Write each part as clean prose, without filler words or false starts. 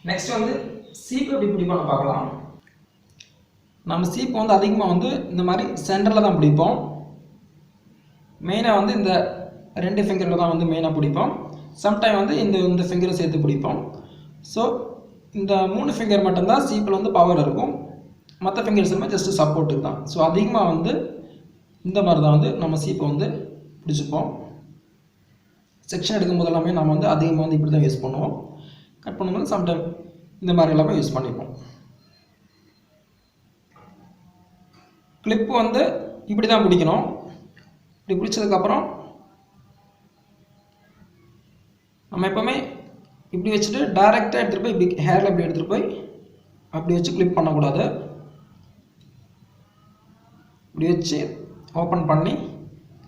Next வந்து சீப்பு எப்படி பிடிப்போம்னு பார்க்கலாம். நம்ம சீப்பு வந்து அதிகமாக வந்து இந்த மாதிரி சென்டரில் தான் பிடிப்போம். மெயினாக வந்து இந்த 2 ஃபிங்கரில் தான் வந்து மெயினாக பிடிப்போம். சம்டைம் வந்து இந்த ஃபிங்கரை சேர்த்து பிடிப்போம். ஸோ இந்த 3 ஃபிங்கர் மட்டும்தான் சீப்பில் வந்து பவர் இருக்கும். மற்ற ஃபிங்கர்ஸ் எல்லாமே ஜஸ்ட்டு சப்போர்ட்டுக்கு தான். ஸோ அதிகமாக வந்து இந்த மாதிரி தான் வந்து நம்ம சீப்பை வந்து பிடிச்சிப்போம். செக்ஷன் எடுக்கும்போது எல்லாமே நம்ம வந்து அதிகமாக வந்து இப்படி தான் யூஸ் பண்ணுவோம். கட் பண்ணும்போது சம்டைம் இந்த மாதிரி எல்லாமே யூஸ் பண்ணிப்போம். கிளிப்பு வந்து இப்படி தான் பிடிக்கணும். இப்படி பிடிச்சதுக்கப்புறம் நம்ம எப்போவுமே இப்படி வச்சுட்டு டைரெக்டாக எடுத்துகிட்டு போய் இப்படி ஹேரில் இப்படி எடுத்துகிட்டு போய் அப்படி வச்சு கிளிப் பண்ணக்கூடாது. இப்படி வச்சு ஓப்பன் பண்ணி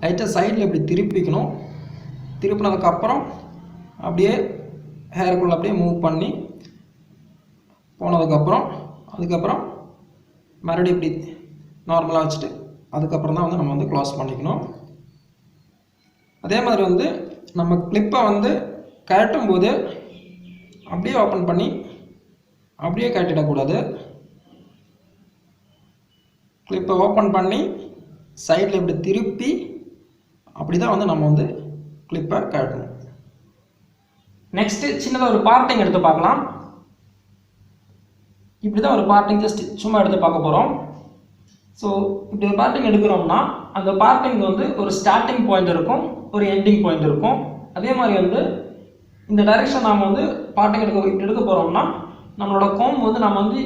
லைட்டாக சைடில் இப்படி திருப்பிக்கணும். திருப்பினதுக்கப்புறம் அப்படியே ஹேருக்குள்ளே அப்படியே மூவ் பண்ணி போனதுக்கப்புறம் அதுக்கப்புறம் மறுபடியும் இப்படி நார்மலாக வச்சுட்டு அதுக்கப்புறம் தான் வந்து நம்ம வந்து க்ளோஸ் பண்ணிக்கணும். அதே மாதிரி வந்து நம்ம கிளிப்பை வந்து கழட்டும் போது அப்படியே ஓப்பன் பண்ணி அப்படியே கழட்டிடக்கூடாது. கிளிப்பை ஓப்பன் பண்ணி சைடில் இப்படி திருப்பி அப்படி தான் வந்து நம்ம வந்து கிளிப்பை கழட்டணும். நெக்ஸ்ட்டு சின்னதாக ஒரு பார்ட்டிங் எடுத்து பார்க்கலாம். இப்படி தான் ஒரு பார்ட்டிங் ஜஸ்ட் சும்மா எடுத்து பார்க்க போகிறோம். ஸோ இப்படி ஒரு பார்ட்டிங் எடுக்கிறோம்னா அந்த பார்ட்டிங் வந்து ஒரு ஸ்டார்டிங் பாயிண்ட் இருக்கும், ஒரு எண்டிங் பாயிண்ட் இருக்கும். அதே மாதிரி வந்து இந்த டைரெக்ஷன் நாம் வந்து பார்ட்டிங் இப்படி எடுக்க போகிறோம்னா நம்மளோட கோம் வந்து நம்ம வந்து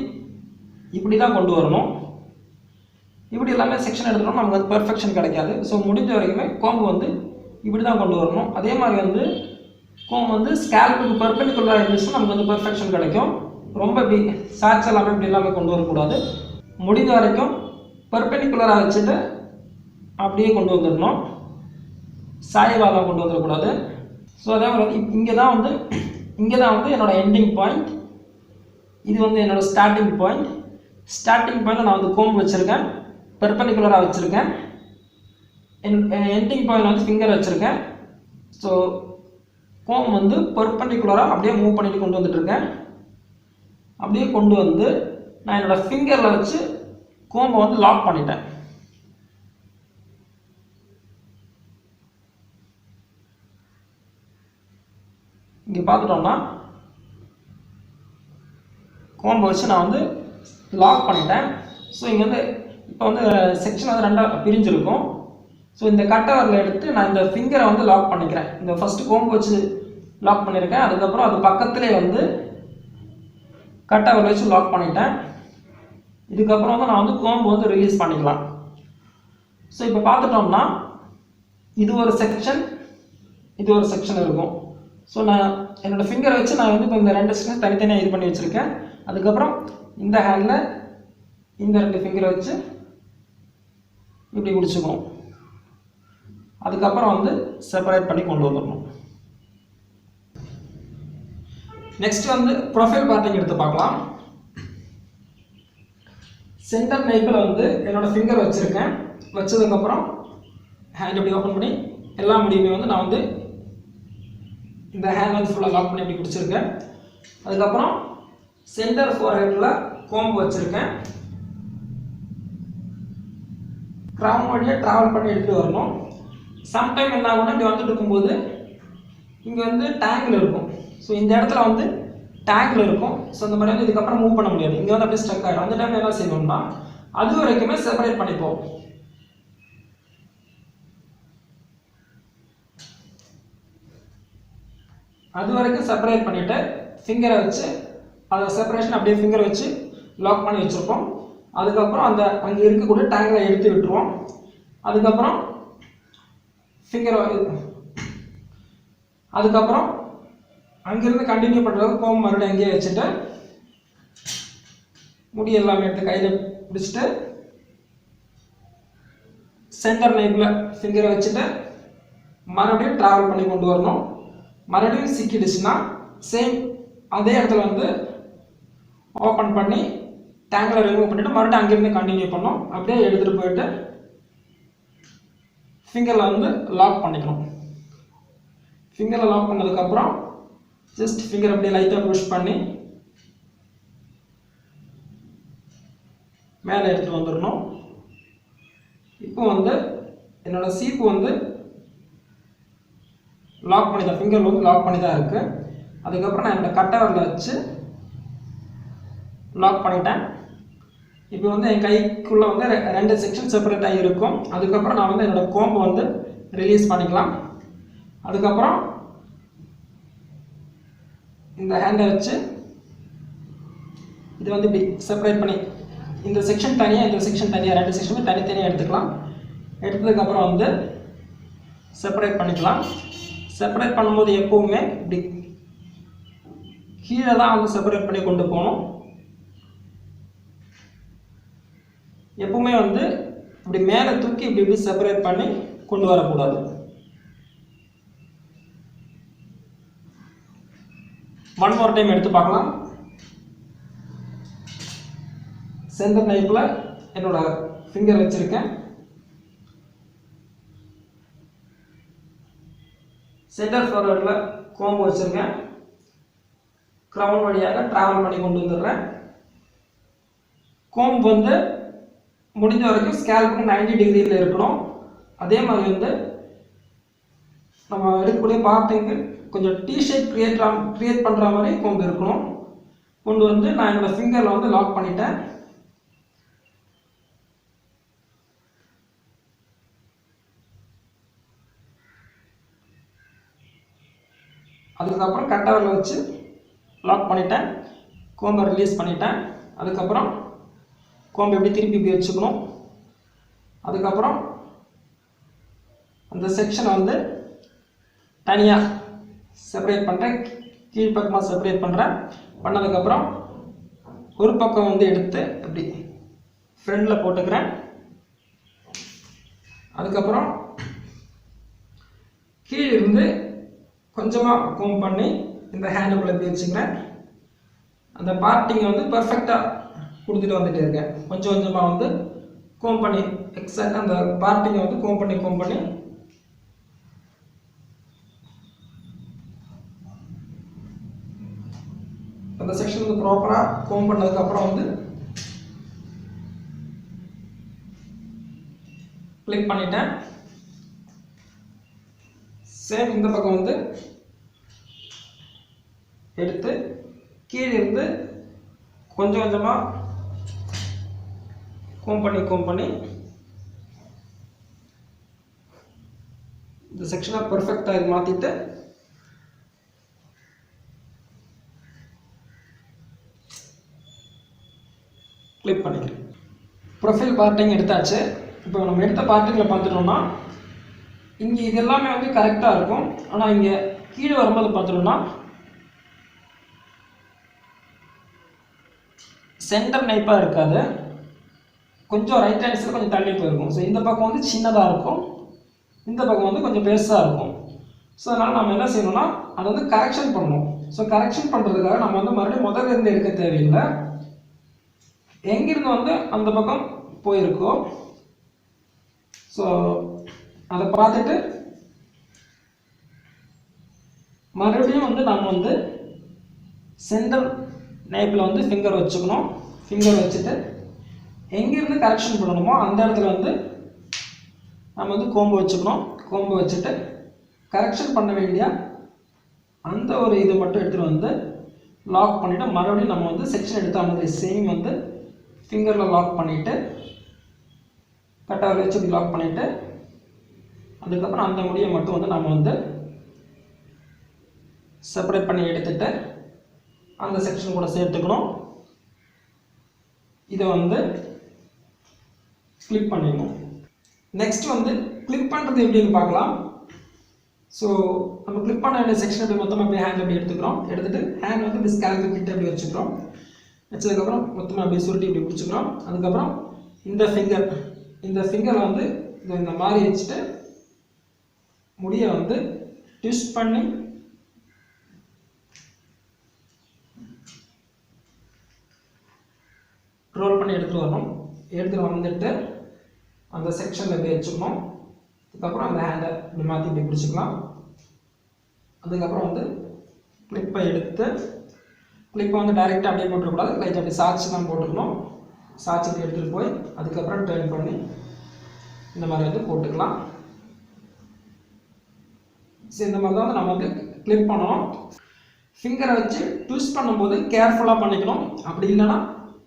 இப்படி தான் கொண்டு வரணும். இப்படி எல்லாமே செக்ஷன் எடுத்துட்டோம்னா நமக்கு வந்து பெர்ஃபெக்ஷன் கிடைக்காது. ஸோ முடிஞ்ச வரைக்குமே கோம்பு வந்து இப்படி தான் கொண்டு வரணும். அதே மாதிரி வந்து கோம் வந்து ஸ்கேல்புக்கு பெர்பெண்டிகுலராக இருந்துச்சுன்னா நமக்கு வந்து பெர்ஃபெக்ஷன் கிடைக்கும். ரொம்ப இப்படி சாட்ச் எல்லாமே இப்படி எல்லாமே கொண்டு வரக்கூடாது. முடிஞ்ச வரைக்கும் பெர்பெண்டிகுலராக வச்சுட்டு அப்படியே கொண்டு வந்துடணும். சாய்வாலாம் கொண்டு வந்துடக்கூடாது. ஸோ அதே மாதிரி வந்து இங்கே தான் வந்து என்னோடய எண்டிங் பாயிண்ட், இது வந்து என்னோடய ஸ்டார்டிங் பாயிண்ட். ஸ்டார்டிங் பாயிண்டில் நான் வந்து கோம்பு வச்சுருக்கேன், பெர்பெண்டிகுலராக வச்சுருக்கேன். எண்டிங் பாயிண்ட் வந்து ஃபிங்கர் வச்சுருக்கேன். ஸோ கோம் வந்து பெர்பெண்டிகுலராக அப்படியே மூவ் பண்ணிட்டு கொண்டு வந்துட்டுருக்கேன். அப்படியே கொண்டு வந்து நான் என்னோடய ஃபிங்கரில் வச்சு கோம்பை வந்து லாக் பண்ணிட்டேன். இங்கே பார்த்துட்டோம்னா கோம்பை வச்சு நான் வந்து லாக் பண்ணிட்டேன். ஸோ இங்கே வந்து இப்போ வந்து செக்ஷன் வந்து 2ஆக பிரிஞ்சிருக்கும். ஸோ இந்த கட்டவரில் எடுத்து நான் இந்த ஃபிங்கரை வந்து லாக் பண்ணிக்கிறேன். இந்த ஃபஸ்ட்டு கோம்பு வச்சு லாக் பண்ணியிருக்கேன். அதுக்கப்புறம் அது பக்கத்துலேயே வந்து கட்டவரில் வச்சு லாக் பண்ணிட்டேன். இதுக்கப்புறம் வந்து நான் வந்து கோம்பு வந்து ரிலீஸ் பண்ணிக்கலாம். ஸோ இப்போ பார்த்துட்டோம்னா இது ஒரு செக்ஷன், இது ஒரு செக்ஷன் இருக்கும். ஸோ நான் என்னோடய ஃபிங்கரை வச்சு நான் வந்து இப்போ இந்த 2 செக்ஷன் தனித்தனியாக இது பண்ணி வச்சுருக்கேன். அதுக்கப்புறம் இந்த ஹேண்டில் இந்த 2 ஃபிங்கரை வச்சு இப்படி பிடிச்சிக்கணும். அதுக்கப்புறம் வந்து செப்பரேட் பண்ணி கொண்டு வந்துடணும். நெக்ஸ்ட் வந்து ப்ரொஃபைல் பார்ட்டிங் எடுத்து பார்க்கலாம். சென்டர் நெய்ப்பில் வந்து என்னோடய ஃபிங்கர் வச்சுருக்கேன். வச்சதுக்கப்புறம் ஹேண்ட் இப்படி ஓப்பன் பண்ணி எல்லா முடியுமே வந்து நான் வந்து இந்த ஹேண்ட் வந்து ஃபுல்லாக லாக் பண்ணி இப்படி பிடிச்சிருக்கேன். அதுக்கப்புறம் சென்டர் ஃபோர்ஹெட்டில் கோம்பு வச்சுருக்கேன். க்ரௌன் வழியாக ட்ராவல் பண்ணி எடுத்துகிட்டு வரணும். சம்டைம் என்ன ஆகும்னா இங்கே வந்துட்டு இருக்கும்போது இங்கே வந்து டேங்கில் இருக்கும். ஸோ இந்த இடத்துல வந்து டேங்கில் இருக்கும். ஸோ இந்த மாதிரி வந்து இதுக்கப்புறம் மூவ் பண்ண முடியாது. இங்கே வந்து அப்படியே ஸ்டக் ஆகிடும். அந்த டைமில் என்ன செய்யணும்னா அது வரைக்குமே செப்பரேட் பண்ணிப்போம். அது வரைக்கும் செப்பரேட் பண்ணிவிட்டு ஃபிங்கரை வச்சு அதை செப்பரேஷன் அப்படியே ஃபிங்கரை வச்சு லாக் பண்ணி வச்சுருப்போம். அதுக்கப்புறம் அந்த அங்கே இருக்கக்கூடிய டேங்கரை எடுத்து விட்டுருவோம். அதுக்கப்புறம் ஃபிங்கரை அதுக்கப்புறம் அங்கேருந்து கண்டினியூ பண்ணுறது கோம்பு மறுபடியும் அங்கேயே வச்சுட்டு முடி எல்லாமே எடுத்து கையில் பிடிச்சிட்டு சென்டர் நெய்ப்பில் ஃபிங்கரை வச்சுட்டு மறுபடியும் ட்ராவல் பண்ணி கொண்டு வரணும். மறுபடியும் சிக்கிடுச்சுன்னா சேம் அதே இடத்துல வந்து ஓப்பன் பண்ணி டேங்கில் ரிமூவ் பண்ணிவிட்டு மறுபடியும் அங்கேருந்து கண்டினியூ பண்ணோம். அப்படியே எடுத்துகிட்டு போயிட்டு ஃபிங்கரில் வந்து லாக் பண்ணிக்கணும். ஃபிங்கரில் லாக் பண்ணதுக்கப்புறம் ஜஸ்ட் ஃபிங்கர் அப்படியே லைட்டாக புஷ் பண்ணி மேலே எடுத்துகிட்டு வந்துடணும். இப்போ வந்து என்னோடய சீப்பு வந்து லாக் பண்ணி தான், ஃபிங்கர் வந்து லாக் பண்ணி தான் இருக்குது. அதுக்கப்புறம் நான் என்னோடய கட்டவரில் வச்சு லாக் பண்ணிட்டேன். இப்போ வந்து என் கைக்குள்ளே வந்து 2 செக்ஷன் செப்பரேட் ஆகி இருக்கும். அதுக்கப்புறம் நான் வந்து என்னோடய கோம்பை வந்து ரிலீஸ் பண்ணிக்கலாம். அதுக்கப்புறம் இந்த ஹேண்டை வச்சு இது வந்து இப்படி செப்பரேட் பண்ணி இந்த செக்ஷன் தனியாக இந்த செக்ஷன் தனியாக 2 செக்ஷனுமே தனித்தனியாக எடுத்துக்கலாம். எடுத்ததுக்கப்புறம் வந்து செப்பரேட் பண்ணிக்கலாம். செப்பரேட் பண்ணும்போது எப்போவுமே இப்படி கீழே தான் வந்து செப்பரேட் பண்ணி கொண்டு போகணும். எப்பவுமே வந்து இப்படி மேலே தூக்கி இப்படி இப்படி செப்பரேட் பண்ணி கொண்டு வரக்கூடாது. ஒன் மோர் டைம் எடுத்து பார்க்கலாம். சென்டர் நைப்பில் என்னோட ஃபிங்கர் வச்சுருக்கேன். சென்டர் ஃபார்வர்டில் கோம்பு வச்சுருக்கேன். க்ரவுன் வழியாக ட்ராவல் பண்ணி கொண்டு வந்துடுறேன். கோம்பு வந்து முடிஞ்ச வரைக்கும் ஸ்கேல்புக்கு 90 டிகிரியில் இருக்கணும். அதே மாதிரி வந்து நம்ம எடுக்கக்கூடிய பார்ட்டிங்கு கொஞ்சம் ஷேப் கிரியேட் பண்ணுற மாதிரி கோம்பு இருக்கணும். கொண்டு வந்து நான் என்னோடய ஃபிங்கரில் வந்து லாக் பண்ணிட்டேன். அதுக்கப்புறம் கட்டவரில் வச்சு லாக் பண்ணிட்டேன். கோம்பை ரிலீஸ் பண்ணிட்டேன். அதுக்கப்புறம் கோம்பை எப்படி திருப்பி இப்படி வச்சுக்கணும். அதுக்கப்புறம் அந்த செக்ஷனை வந்து தனியாக செப்பரேட் பண்ணுறேன். கீழ்ப்பக்கமாக செப்பரேட் பண்ணுறேன். பண்ணதுக்கப்புறம் ஒரு பக்கம் வந்து எடுத்து இப்படி ஃப்ரண்டில் போட்டுக்கிறேன். அதுக்கப்புறம் கீழே இருந்து கொஞ்சமாக கோம் பண்ணி இந்த ஹேண்டுக்குள்ளே எப்படி வச்சுக்கிறேன். அந்த பார்ட்டிங்கை வந்து பர்ஃபெக்டாக கொடுத்துட்டு வந்துட்டே இருக்கேன். கொஞ்சம் கொஞ்சமாக வந்து கோம் பண்ணி எக்ஸாக்டாக அந்த பார்ட்டிங்கை வந்து கோம் பண்ணி அந்த செக்ஷன் வந்து ப்ராப்பராக கோம் பண்ணதுக்கப்புறம் வந்து கிளிக் பண்ணிட்டேன். சேம் இந்த பக்கம் வந்து எடுத்து கீழே இருந்து கொஞ்சம் கொஞ்சமாக கோம் பண்ணி இந்த செக்ஷனை பர்ஃபெக்டாக இது மாற்றிட்டு கிளிக் பண்ணிக்கிறேன். ப்ரொஃபைல் பார்ட்டிங் எடுத்தாச்சு. இப்போ நம்ம எடுத்த பார்ட்டிங்கில் பார்த்துட்டோம்னா இங்கே இது எல்லாமே வந்து கரெக்டாக இருக்கும். ஆனால் இங்கே கீழே வரும்போது பார்த்துட்டோம்னா சென்டர் நைப்பாக இருக்காது. கொஞ்சம் ரைட் ஹேண்ட் சைடில் கொஞ்சம் தள்ளி போயிருக்கும். ஸோ இந்த பக்கம் வந்து சின்னதாக இருக்கும், இந்த பக்கம் வந்து கொஞ்சம் பெருசாக இருக்கும். ஸோ அதனால் நம்ம என்ன செய்யணும்னா அதை வந்து கரெக்ஷன் பண்ணணும். ஸோ கரெக்ஷன் பண்ணுறதுக்காக நம்ம வந்து மறுபடியும் முதல்ல இருந்து எடுக்க தேவையில்லை. எங்கிருந்து வந்து அந்த பக்கம் போயிருக்கோ ஸோ அதை பார்த்துட்டு மறுபடியும் வந்து நம்ம வந்து சென்டர் நைப்பில் வந்து ஃபிங்கர் வச்சுக்கணும். ஃபிங்கர் வச்சுட்டு எங்கேருந்து கரெக்ஷன் பண்ணணுமோ அந்த இடத்துல வந்து நம்ம வந்து கோம்பு வச்சுக்கணும். கோம்பு வச்சுட்டு கரெக்ஷன் பண்ண வேண்டிய அந்த ஒரு இதை மட்டும் எடுத்துகிட்டு வந்து லாக் பண்ணிவிட்டு மறுபடியும் நம்ம வந்து செக்ஷன் எடுத்த மாதிரி சேம் வந்து ஃபிங்கரில் லாக் பண்ணிவிட்டு கட்டாவில் வச்சு லாக் பண்ணிவிட்டு அதுக்கப்புறம் அந்த முடியை மட்டும் வந்து நம்ம வந்து செப்பரேட் பண்ணி எடுத்துகிட்டு அந்த செக்ஷன் கூட சேர்த்துக்கணும். இதை வந்து கிளிக் பண்ணிடணும். நெக்ஸ்ட் வந்து கிளிக் பண்ணுறது எப்படின்னு பார்க்கலாம். ஸோ நம்ம கிளிக் பண்ண வேண்டிய செக்ஷன் அப்படி மொத்தமாக அப்படியே ஹேண்ட் அப்படி எடுத்துக்கிறோம். எடுத்துகிட்டு ஹேண்ட் வந்து இப்படி ஸ்கேல்பு கிட்ட அப்படி வச்சுக்கிறோம். வச்சதுக்கப்புறம் மொத்தமாக அப்படியே சுருட்டி இப்படி பிடிச்சிக்கிறோம். அதுக்கப்புறம் இந்த ஃபிங்கரை வந்து இந்த மாதிரி வச்சுட்டு முடியை வந்து ட்விஸ்ட் பண்ணி ரோல் பண்ணி எடுத்துகிட்டு வரணும். எடுத்துகிட்டு வந்துட்டு அந்த செக்ஷனில் இப்படி வச்சுக்கணும். அதுக்கப்புறம் அந்த ஹேண்டை இப்படி மாற்றி இப்படி பிடிச்சிக்கலாம். அதுக்கப்புறம் வந்து கிளிப்பை எடுத்து கிளிப்பை வந்து டைரெக்டாக அப்படியே போட்டுக்கூடாது, லைட் அப்படி சாய்ச்சி தான் போட்டுக்கணும். சாட்சிக்கு எடுத்துகிட்டு போய் அதுக்கப்புறம் டர்ன் பண்ணி இந்த மாதிரி வந்து போட்டுக்கலாம். ஸோ இந்த மாதிரி தான் நம்ம வந்து கிளிப் பண்ணணும். ஃபிங்கரை வச்சு ட்விஸ்ட் பண்ணும்போது கேர்ஃபுல்லாக பண்ணிக்கணும். அப்படி இல்லைன்னா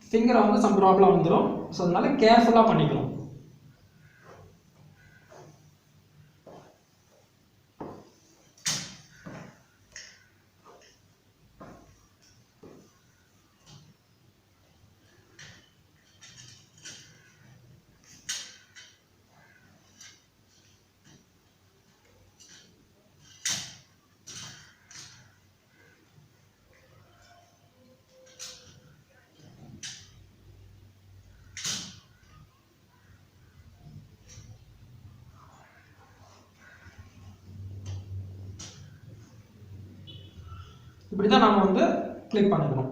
ஃபிங்கரை வந்து சம் ப்ராப்ளம் வந்துடும். ஸோ அதனால கேர்ஃபுல்லாக பண்ணிக்கணும். இப்படி தான் நம்ம வந்து கிளிக் பண்ணிக்கணும்.